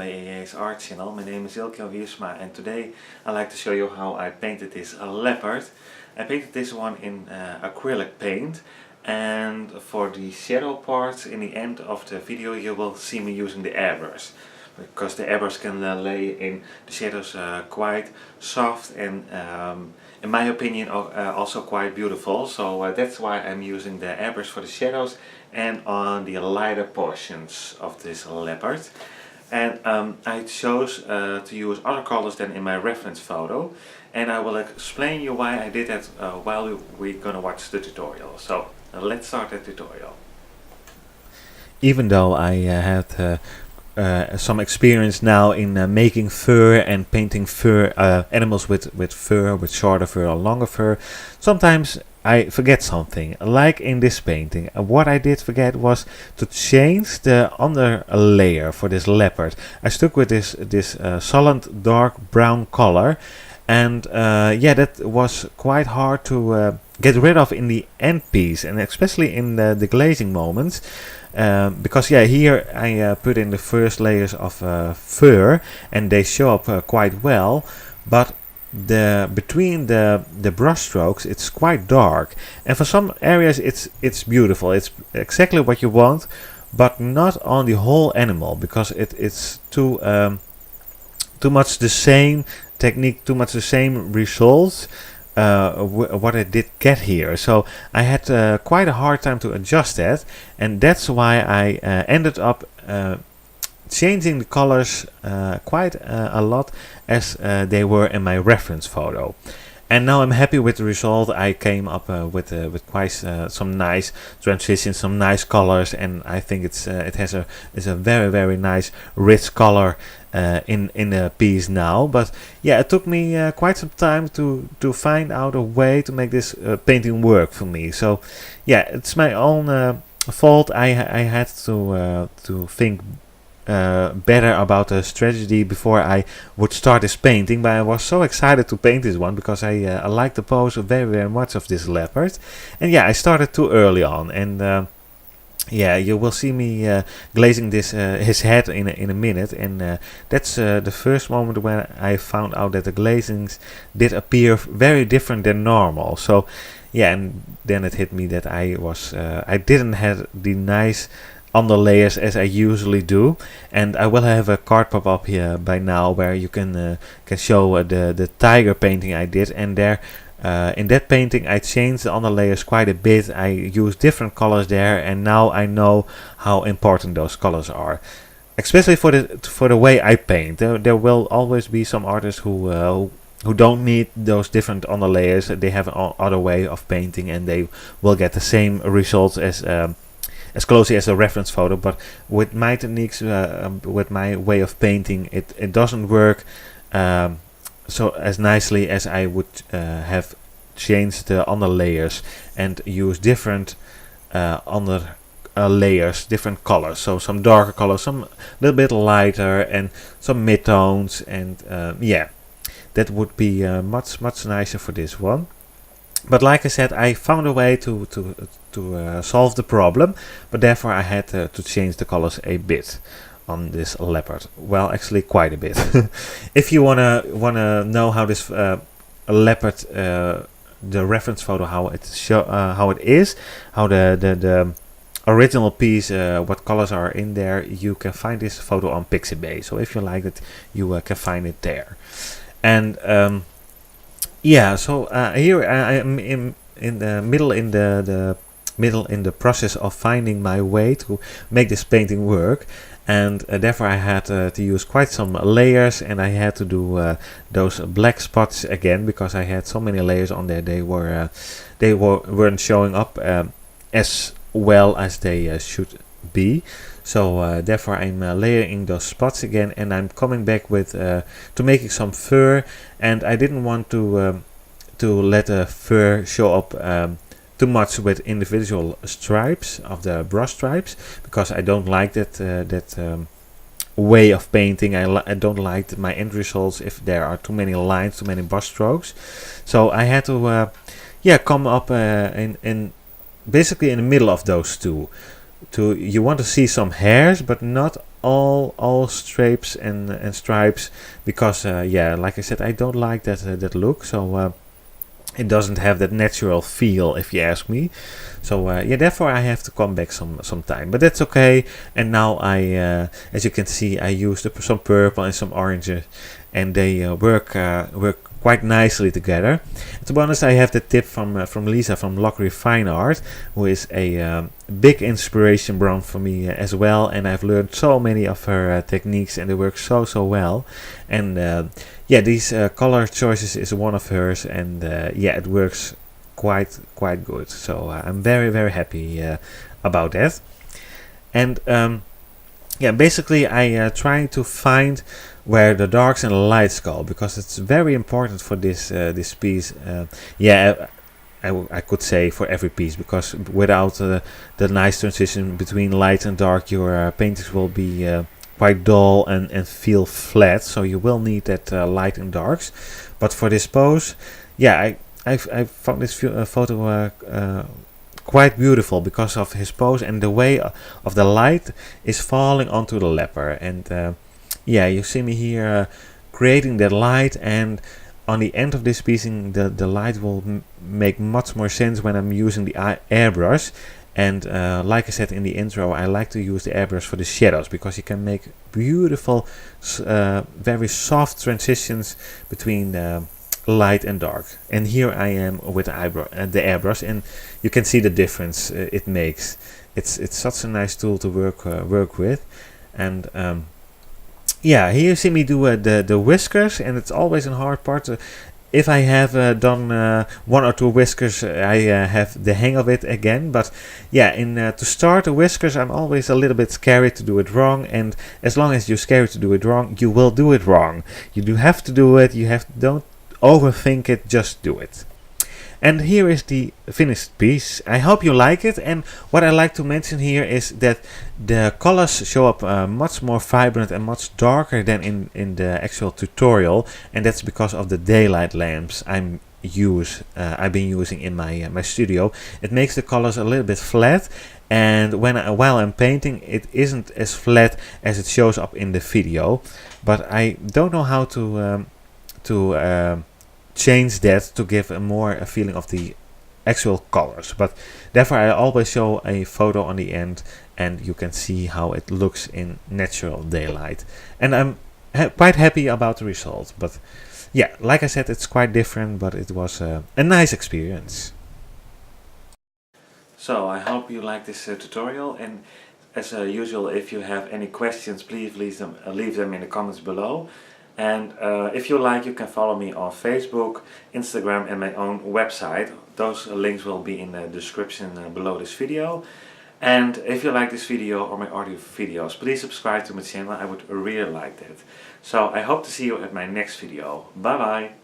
my ASR channel. My name is Ilkjo Wiersma and today I'd like to show you how I painted this leopard. I painted this one in acrylic paint, and for the shadow parts in the end of the video you will see me using the airbrush, because the airbrush can lay in the shadows quite soft and in my opinion also quite beautiful. So that's why I'm using the airbrush for the shadows and on the lighter portions of this leopard. And I chose to use other colors than in my reference photo, and I will explain you why I did that while we're gonna watch the tutorial. So let's start the tutorial. Even though I had some experience now in making fur and painting fur animals with fur, with shorter fur or longer fur, sometimes I forget something, like in this painting. What I did forget was to change the under layer for this leopard. I stuck with this solid dark brown color, and yeah, that was quite hard to get rid of in the end piece, and especially in the glazing moments. Because yeah, here I put in the first layers of fur and they show up quite well, but between the brush strokes it's quite dark, and for some areas it's beautiful. It's exactly what you want, but not on the whole animal, because it's too much the same technique, too much the same results what I did get here. So I had quite a hard time to adjust that, and that's why I ended up changing the colors quite a lot as they were in my reference photo. And now I'm happy with the result. I came up with quite some nice transitions, some nice colors, and I think it's a very nice rich color in the piece now. But yeah, it took me quite some time to find out a way to make this painting work for me. So yeah, it's my own fault. I had to think better about the strategy before I would start this painting, but I was so excited to paint this one because I like the pose very much of this leopard. And yeah, I started too early on, and yeah, you will see me glazing this his head in a minute, and that's the first moment when I found out that the glazings did appear very different than normal. So yeah, and then it hit me that I didn't have the nice under layers as I usually do, and I will have a card pop up here by now where you can show the tiger painting I did, and there in that painting I changed the under layers quite a bit. I used different colors there, and now I know how important those colors are, especially for the way I paint. There will always be some artists who don't need those different under layers. They have an other way of painting and they will get the same results as closely as a reference photo, but with my techniques, with my way of painting, it doesn't work so as nicely as I would have changed the under layers and use different under layers, different colors. So some darker colors, some a little bit lighter, and some mid-tones, and yeah, that would be much nicer for this one. But like I said, I found a way to solve the problem, but therefore I had to change the colors a bit on this leopard. Well, actually quite a bit. If you wanna know how this leopard, the reference photo, how it is, how the original piece, what colors are in there, you can find this photo on Pixabay. So if you like it, you can find it there. And yeah, so here I am in the middle in the process of finding my way to make this painting work, and therefore I had to use quite some layers, and I had to do those black spots again because I had so many layers on there. They weren't showing up as well as they should be. So therefore I'm layering those spots again, and I'm coming back with to making some fur, and I didn't want to let the fur show up too much with individual stripes of the brush stripes, because I don't like that way of painting. I don't like my end results if there are too many lines, too many brush strokes. So I had to yeah, come up in basically in the middle of those two. You want to see some hairs, but not all stripes and stripes, because yeah, like I said, I don't like that look. So it doesn't have that natural feel, if you ask me. So yeah, therefore I have to come back some time, but that's okay. And now as you can see, I used some purple and some oranges, and they work quite nicely together. And to be honest, I have the tip from Lisa from Lockery Fine Art, who is a big inspiration brand for me as well, and I've learned so many of her techniques, and they work so well. And yeah, these color choices is one of hers, and yeah, it works quite good. So I'm very happy about that. And yeah, basically I trying to find where the darks and the lights go, because it's very important for this piece. Yeah, I could say for every piece, because without the nice transition between light and dark, your paintings will be quite dull and feel flat. So you will need that light and darks. But for this pose, yeah, I found this photo quite beautiful because of his pose and the way of the light is falling onto the leopard. And yeah, you see me here creating that light, and on the end of this piece the light will make much more sense when I'm using the airbrush. And like I said in the intro, I like to use the airbrush for the shadows, because you can make beautiful very soft transitions between light and dark. And here I am with the airbrush, and you can see the difference it makes. It's such a nice tool to work with. And yeah, here you see me do the whiskers, and it's always a hard part. If I have done one or two whiskers, I have the hang of it again. But yeah, to start the whiskers, I'm always a little bit scared to do it wrong. And as long as you're scared to do it wrong, you will do it wrong. You do have to do it. Don't overthink it. Just do it. And here is the finished piece. I hope you like it. And what I like to mention here is that the colors show up much more vibrant and much darker than in the actual tutorial. And that's because of the daylight lamps I've been using in my studio. It makes the colors a little bit flat. And while I'm painting, it isn't as flat as it shows up in the video. But I don't know how to change that to give a feeling of the actual colors. But therefore I always show a photo on the end, and you can see how it looks in natural daylight. And I'm quite happy about the result. But yeah, like I said, it's quite different, but it was a nice experience. So I hope you like this tutorial, and as usual, if you have any questions, please leave them in the comments below. And if you like, you can follow me on Facebook, Instagram, and my own website. Those links will be in the description below this video. And if you like this video or my other videos, please subscribe to my channel. I would really like that. So I hope to see you at my next video. Bye bye!